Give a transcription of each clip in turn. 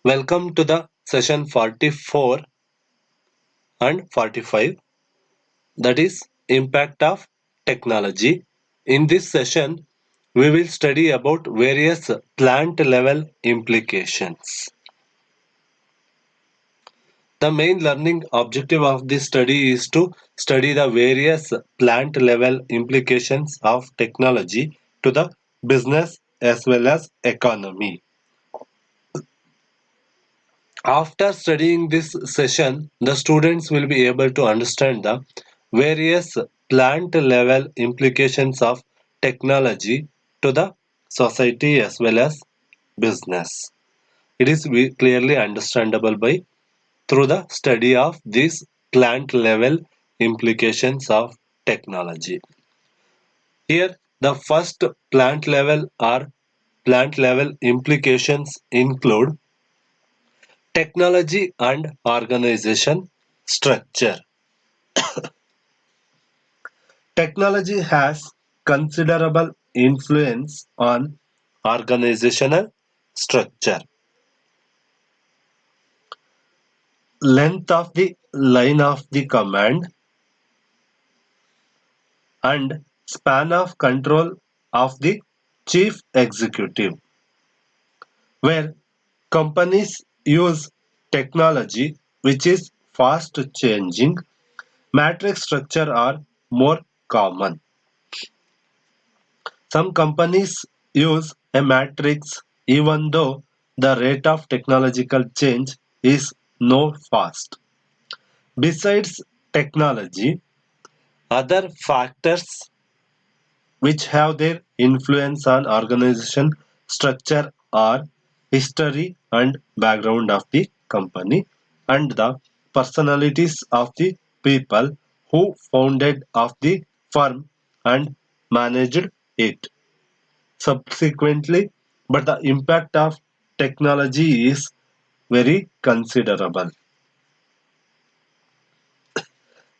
Welcome to the session 44 and 45, that is impact of technology. In this session, we will study about various plant level implications. The main learning objective of this study is to study the various plant level implications of technology to the business as well as economy. After studying this session, the students will be able to understand the various plant level implications of technology to the society as well as business. It is clearly understandable by through the study of these plant level implications of technology. Here, the first plant level implications include technology and organization structure. Technology has considerable influence on organizational structure. Length of the line of the command and span of control of the chief executive. Where companies use technology which is fast changing, matrix structure are more common. Some companies use a matrix even though the rate of technological change is no fast. Besides technology, other factors which have their influence on organization structure are history and background of the company and the personalities of the people who founded of the firm and managed it subsequently, but the impact of technology is very considerable.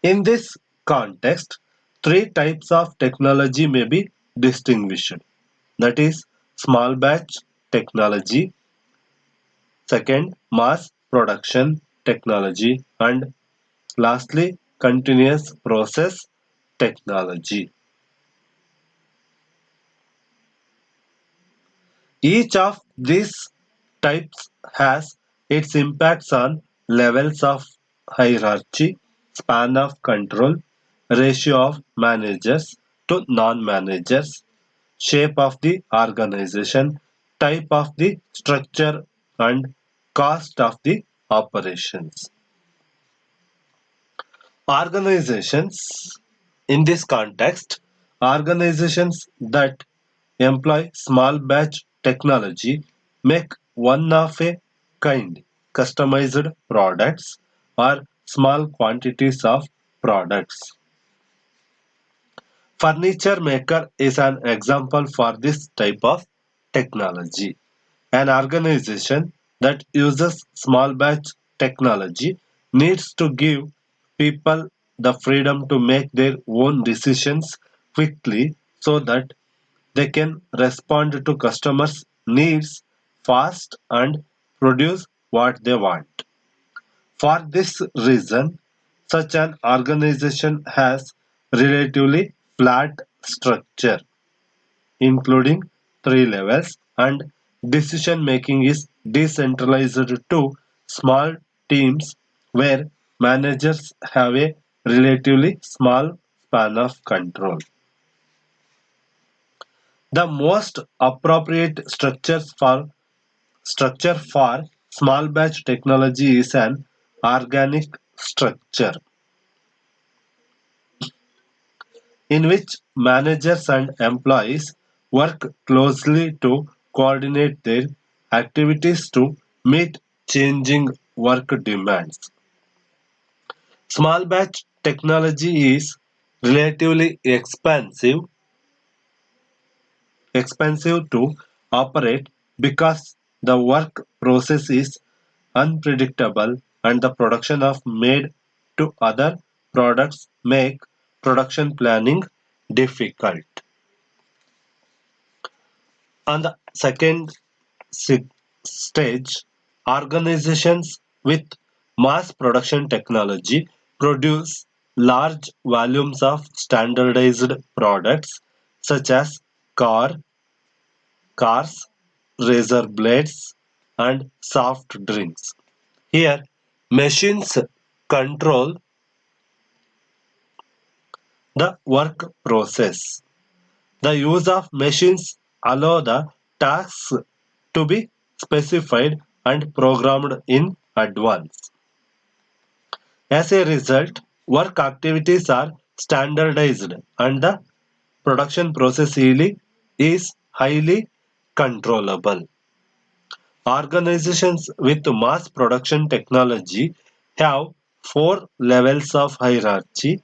In this context, three types of technology may be distinguished. That is small batch technology, second mass production technology, and lastly continuous process technology. Each of these types has its impacts on levels of hierarchy, span of control, ratio of managers to non-managers, shape of the organization, type of the structure, and cost of the operations. Organizations, in this context, organizations that employ small batch technology make one of a kind customized products or small quantities of products. Furniture maker is an example for this type of technology. An organization that uses small batch technology needs to give people the freedom to make their own decisions quickly so that they can respond to customers' needs fast and produce what they want. For this reason, such an organization has relatively flat structure, including three levels, and decision making is decentralized to small teams where managers have a relatively small span of control. The most appropriate structure for small batch technology is an organic structure in which managers and employees work closely to coordinate their activities to meet changing work demands. Small batch technology is relatively expensive to operate because the work process is unpredictable and the production of made to other products make production planning difficult. On the second stage, Organizations with mass production technology produce large volumes of standardized products such as car, cars, razor blades, and soft drinks. Here, machines control the work process. The use of machines allow the tasks to be specified and programmed in advance. As a result, work activities are standardized and the production process is highly controllable. Organizations with mass production technology have four levels of hierarchy,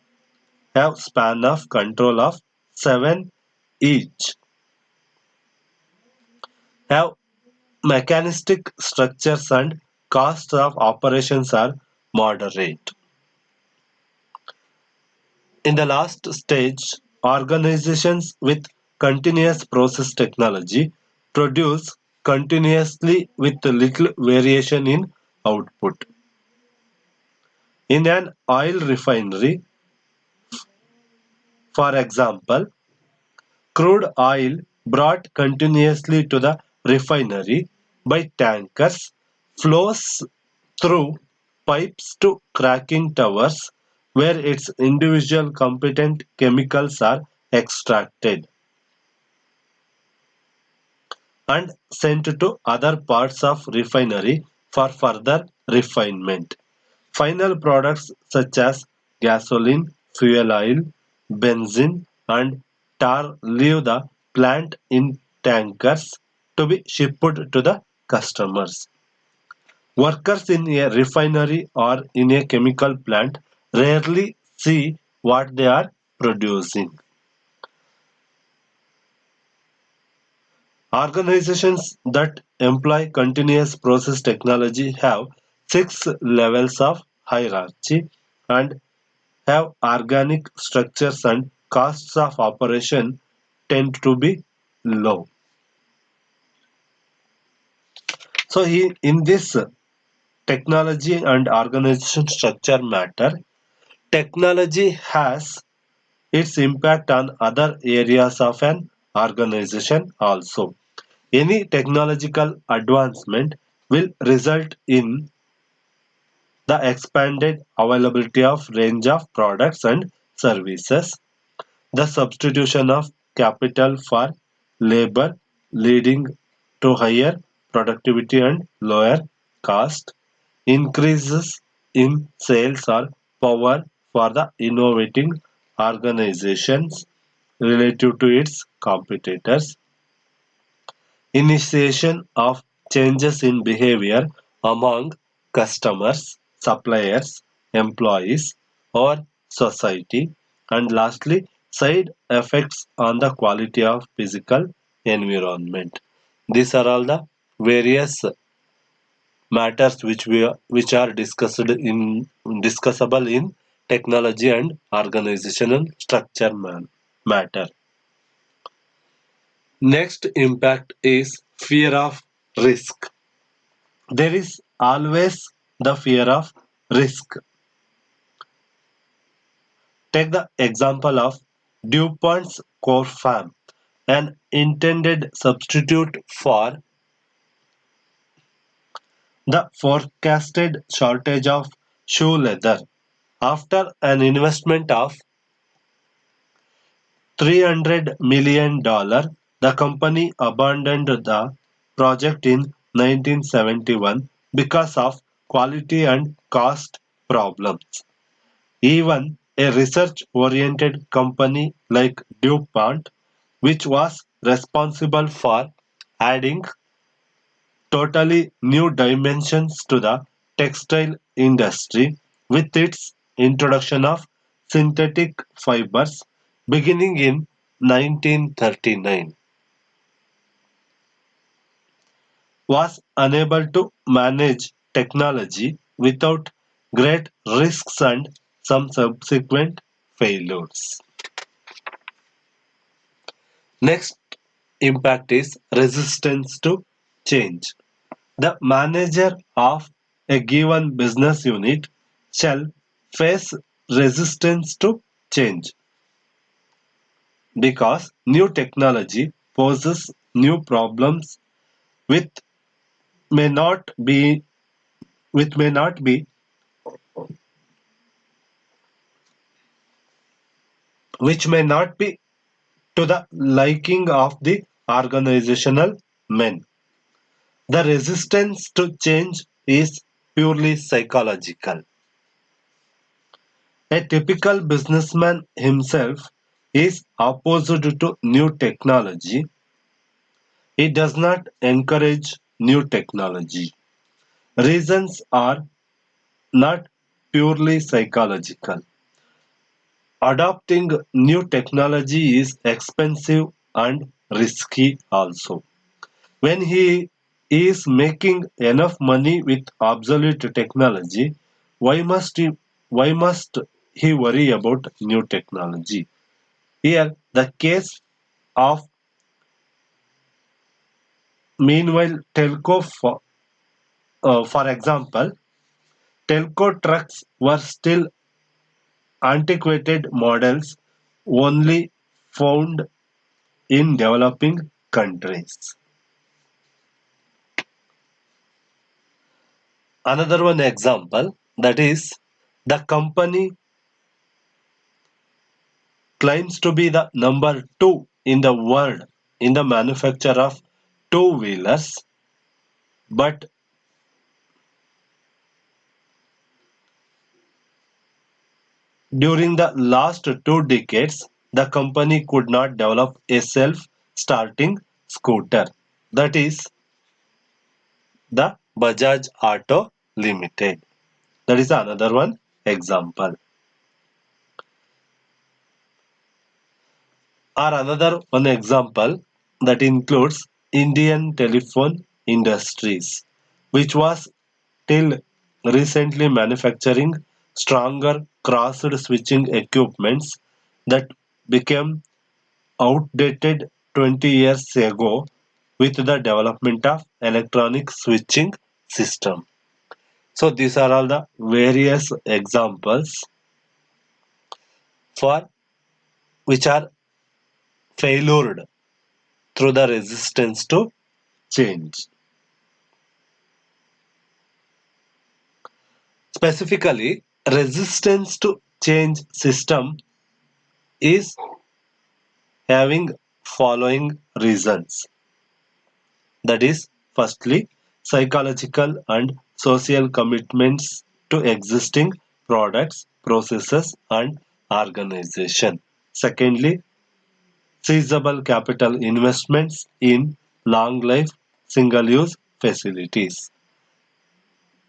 have span of control of 7 each, have mechanistic structures and costs of operations are moderate. In the last stage, organizations with continuous process technology produce continuously with little variation in output. In an oil refinery, for example, crude oil brought continuously to the refinery by tankers flows through pipes to cracking towers where its individual competent chemicals are extracted and sent to other parts of refinery for further refinement. Final products such as gasoline, fuel oil, benzene and tar leave the plant in tankers to be shipped to the customers. Workers in a refinery or in a chemical plant rarely see what they are producing. Organizations that employ continuous process technology have six levels of hierarchy and have organic structures and costs of operation tend to be low. So in this technology and organization structure matter, technology has its impact on other areas of an organization also. Any technological advancement will result in the expanded availability of range of products and services, the substitution of capital for labor leading to higher productivity and lower cost, increases in sales or power for the innovating organizations relative to its competitors, initiation of changes in behavior among customers, suppliers, employees, or society, and lastly, side effects on the quality of physical environment. These are all the various matters which are discussable in technology and organizational structure matter. Next impact is fear of risk. There is always the fear of risk. Take the example of DuPont's Corfam, an intended substitute for the forecasted shortage of shoe leather. After an investment of $300 million, the company abandoned the project in 1971 because of quality and cost problems. Even a research-oriented company like DuPont, which was responsible for adding totally new dimensions to the textile industry with its introduction of synthetic fibers beginning in 1939, was unable to manage technology without great risks and some subsequent failures. Next impact is resistance to change. The manager of a given business unit shall face resistance to change because new technology poses new problems which may not be which may not be which may not be to the liking of the organizational men. The resistance to change is purely psychological. A typical businessman himself is opposed to new technology. He does not encourage new technology. Reasons are not purely psychological. Adopting new technology is expensive and risky also. When he is making enough money with obsolete technology, why must he why must he worry about new technology? Here, the case of meanwhile for example, telco trucks were still antiquated models only found in developing countries. Another one example that is the company claims to be the number two in the world in the manufacture of two-wheelers, but during the last 2 decades, the company could not develop a self-starting scooter. That is the Bajaj Auto Limited. That is another one example. Or another one example that includes Indian telephone industries, which was till recently manufacturing stronger crossed switching equipments that became outdated 20 years ago with the development of electronic switching system. So these are all the various examples for which are failured through the resistance to change. Specifically, resistance to change system is having following reasons. That is, firstly, psychological and social commitments to existing products, processes, and organization. Secondly, feasible capital investments in long life single use facilities.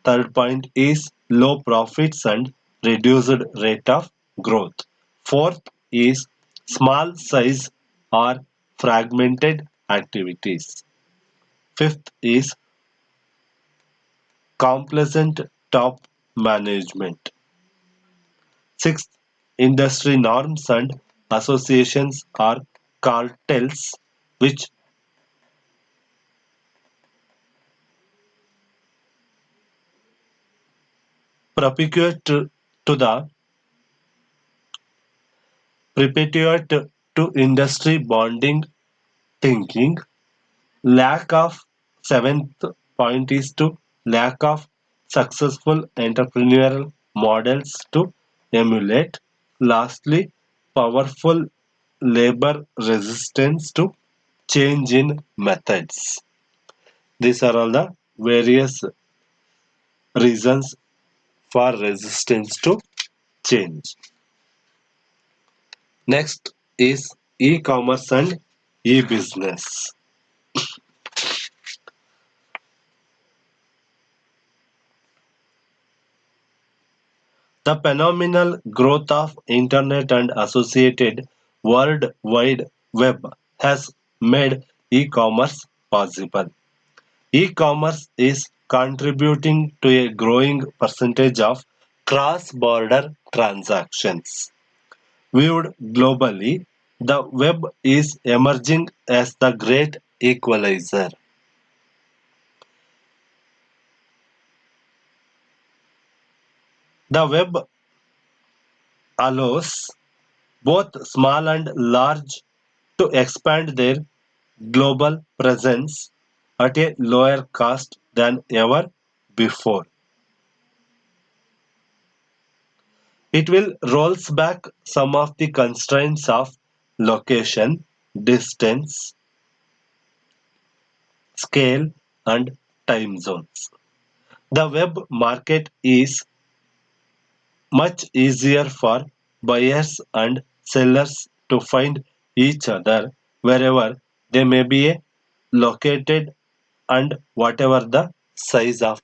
Third point is low profits and reduced rate of growth. Fourth is small size or fragmented activities. Fifth is complacent top management. Sixth, industry norms and associations or cartels which perpetuate to the perpetuate to industry bonding thinking. Lack of Seventh point is to lack of successful entrepreneurial models to emulate. Lastly, powerful labor resistance to change in methods. These are all the various reasons for resistance to change. Next is e-commerce and e-business. The phenomenal growth of internet and associated World Wide Web has made e-commerce possible. E-commerce is contributing to a growing percentage of cross-border transactions. Viewed globally, the web is emerging as the great equalizer. The web allows both small and large to expand their global presence at a lower cost than ever before. It will rolls back some of the constraints of location, distance, scale, and time zones. The web market is much easier for buyers and sellers to find each other wherever they may be located and whatever the size of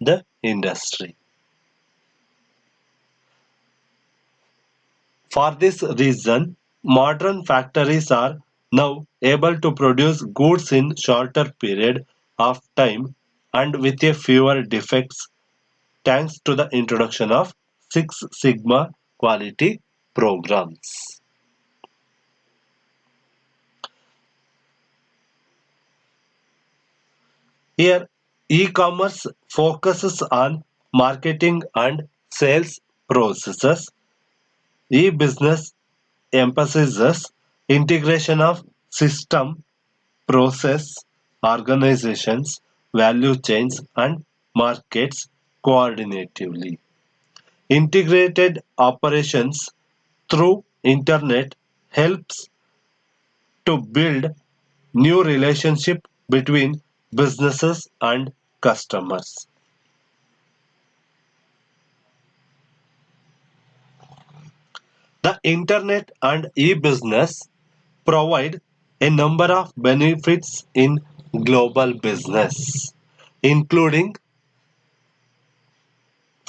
the industry. For this reason, modern factories are now able to produce goods in shorter period of time and with a fewer defects thanks to the introduction of Six Sigma quality programs. Here, e-commerce focuses on marketing and sales processes. E-business emphasizes integration of system, process, organizations, value chains, and markets coordinatively. Integrated operations through internet helps to build new relationship between businesses and customers. The internet and e-business provide a number of benefits in global business, including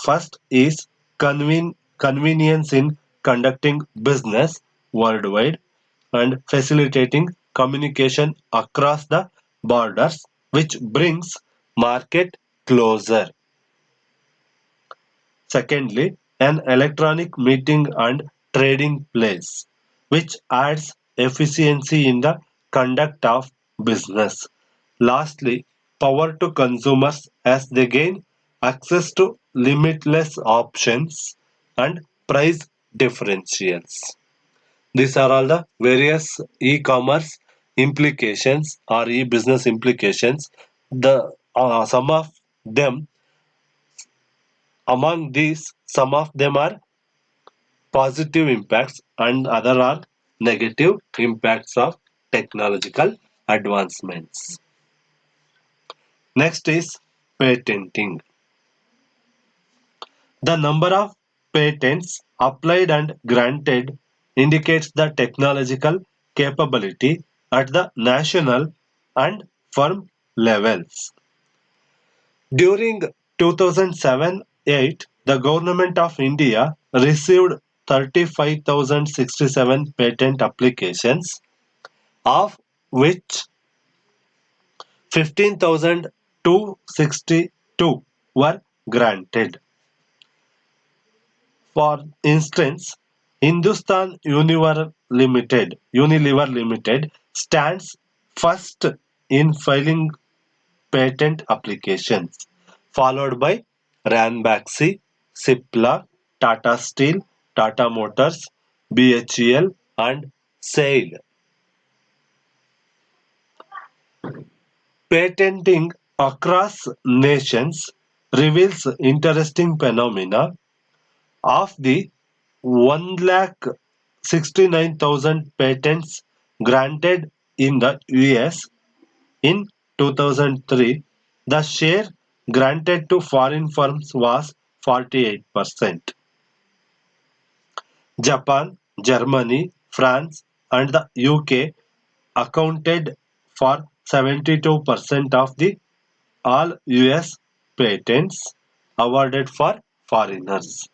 first is convenience in conducting business worldwide and facilitating communication across the borders, which brings market closer. Secondly, an electronic meeting and trading place, which adds efficiency in the conduct of business. Lastly, power to consumers as they gain access to limitless options and price differentials. These are all the various e-commerce implications or e-business implications. The some of them among these, some of them are positive impacts and other are negative impacts of technological advancements. Next is patenting. The number of patents applied and granted indicates the technological capability at the national and firm levels. During 2007-8, the Government of India received 35,067 patent applications, of which 15,262 were granted. For instance, Hindustan Unilever Limited stands first in filing patent applications, followed by Ranbaxy, Cipla, Tata Steel, Tata Motors, BHEL, and SAIL. Patenting across nations reveals interesting phenomena. Of the 1,69,000 patents granted in the US in 2003, the share granted to foreign firms was 48%. Japan, Germany, France, and the UK accounted for 72% of the all US patents awarded for foreigners.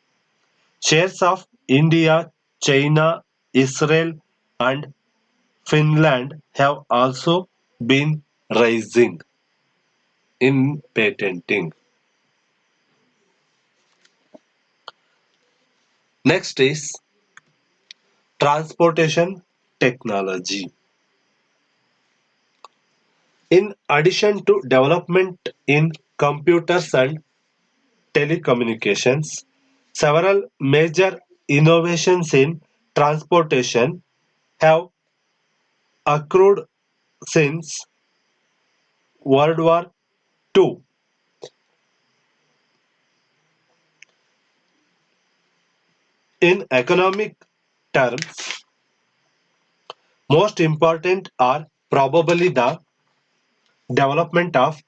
Shares of India, China, Israel, and Finland have also been rising in patenting. Next is transportation technology. In addition to development in computers and telecommunications, Several major innovations in transportation have occurred since World War II. In economic terms, most important are probably the development of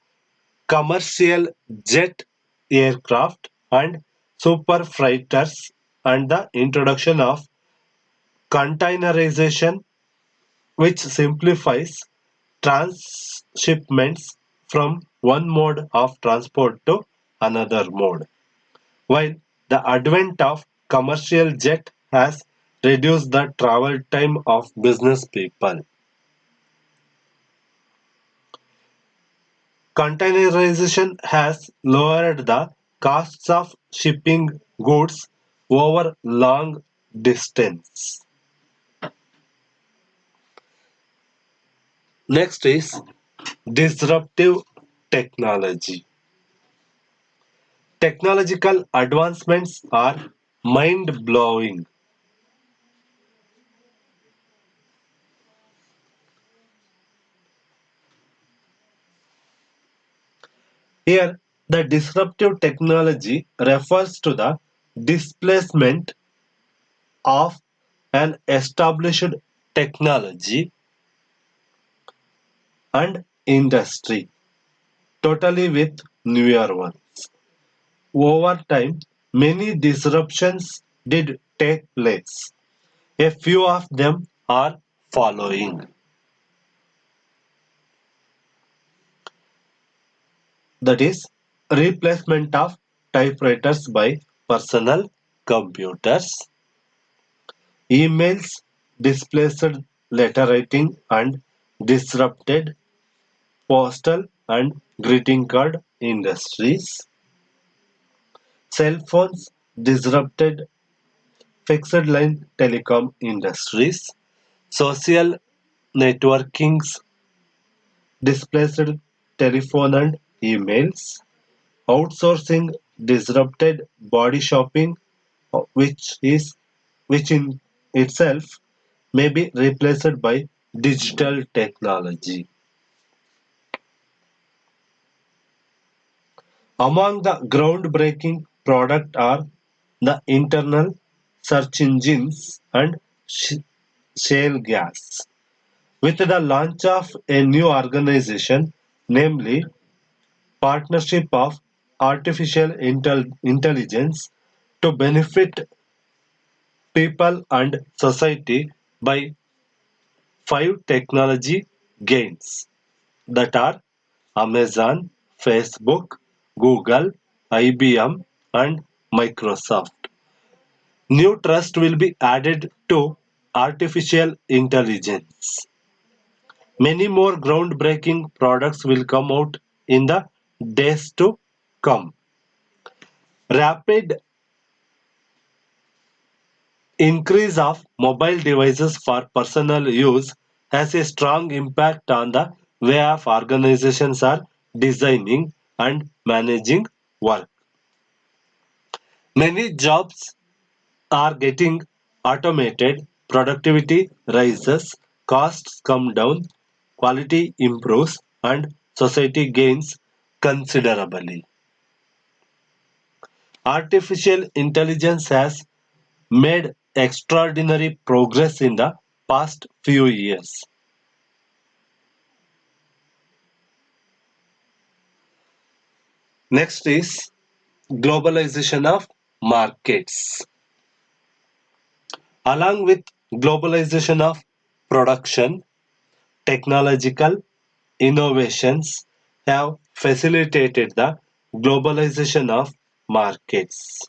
commercial jet aircraft and super freighters and the introduction of containerization, which simplifies transshipments from one mode of transport to another mode, while the advent of commercial jet has reduced the travel time of business people. Containerization has lowered the costs of shipping goods over long distance. Next is disruptive technology. Technological advancements are mind blowing. Here, the disruptive technology refers to the displacement of an established technology and industry totally with newer ones. Over time, many disruptions did take place. A few of them are following. That is, replacement of typewriters by personal computers, emails displaced letter writing and disrupted postal and greeting card industries, cell phones disrupted fixed line telecom industries, social networkings displaced telephone and emails, outsourcing disrupted body shopping, which in itself may be replaced by digital technology. Among the groundbreaking product are the internal search engines and shale gas. With the launch of a new organization, namely Partnership of Artificial Intelligence to benefit people and society by five technology gains that are Amazon, Facebook, Google, IBM, and Microsoft. New trust will be added to artificial intelligence. Many more groundbreaking products will come out in the days to come. Rapid increase of mobile devices for personal use has a strong impact on the way of organizations are designing and managing work. Many jobs are getting automated, productivity rises, costs come down, quality improves, and society gains considerably. Artificial intelligence has made extraordinary progress in the past few years. Next is globalization of markets. Along with globalization of production, technological innovations have facilitated the globalization of markets.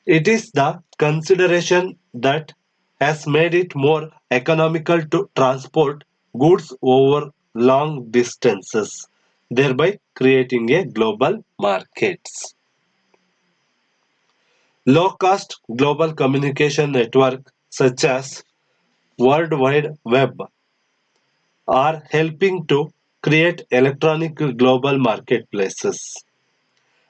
It is the consideration that has made it more economical to transport goods over long distances, thereby creating a global markets. Low-cost global communication network such as World Wide Web are helping to create electronic global marketplaces.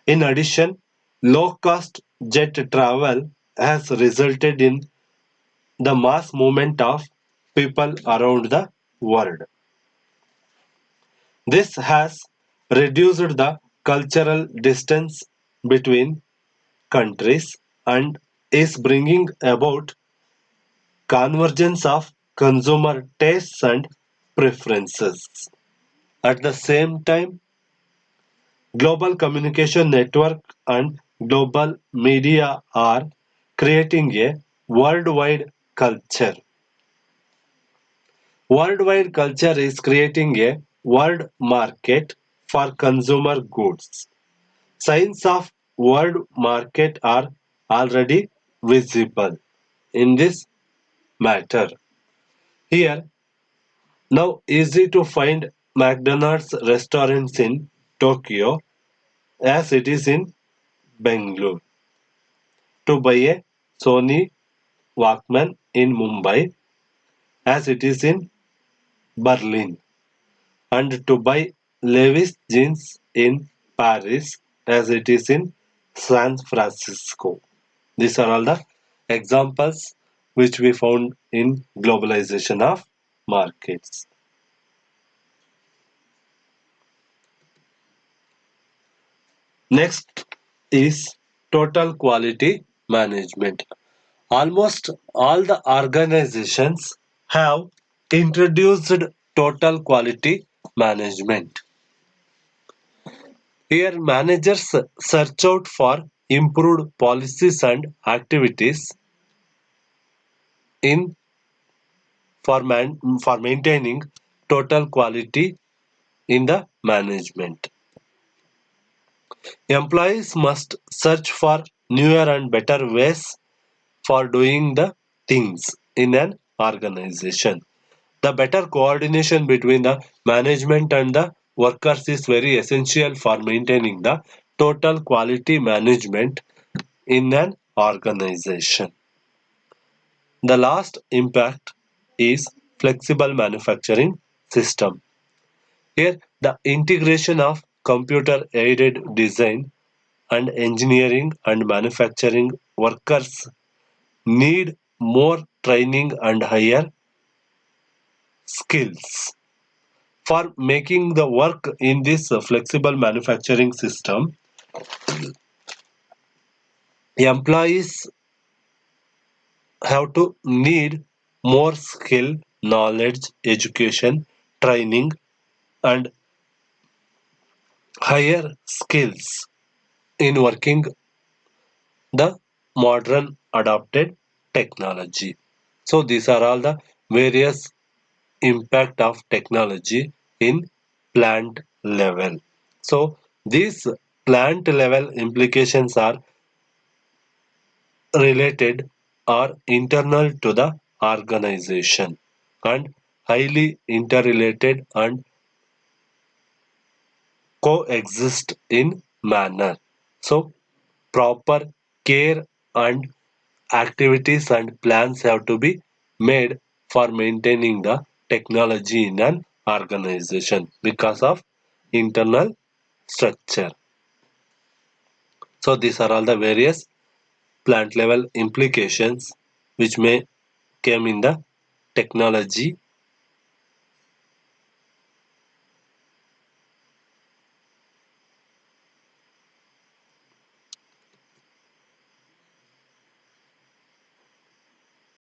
In addition, low-cost jet travel has resulted in the mass movement of people around the world. This has reduced the cultural distance between countries and is bringing about convergence of consumer tastes and preferences. At the same time, global communication network and global media are creating a worldwide culture. Worldwide culture is creating a world market for consumer goods. Signs of world market are already visible in this matter. Here, now easy to find McDonald's restaurants in Tokyo as it is in Bangalore. To buy a Sony Walkman in Mumbai as it is in Berlin. And to buy Levi's jeans in Paris as it is in San Francisco. These are all the examples which we found in globalization of markets. Next is total quality management. Almost all the organizations have introduced total quality management. Here, managers search out for improved policies and activities in for maintaining total quality in the management. Employees must search for newer and better ways for doing the things in an organization. The better coordination between the management and the workers is very essential for maintaining the total quality management in an organization. The last impact is flexible manufacturing system. Here, the integration of computer aided design and engineering and manufacturing workers need more training and higher skills. For making the work in this flexible manufacturing system, employees have to need more skill, knowledge, education, training, and higher skills in working the modern adopted technology. So these are all the various impact of technology in plant level. So these plant level implications are related or internal to the organization and highly interrelated and coexist in manner. So proper care and activities and plans have to be made for maintaining the technology in an organization because of internal structure. So these are all the various plant level implications which may come in the technology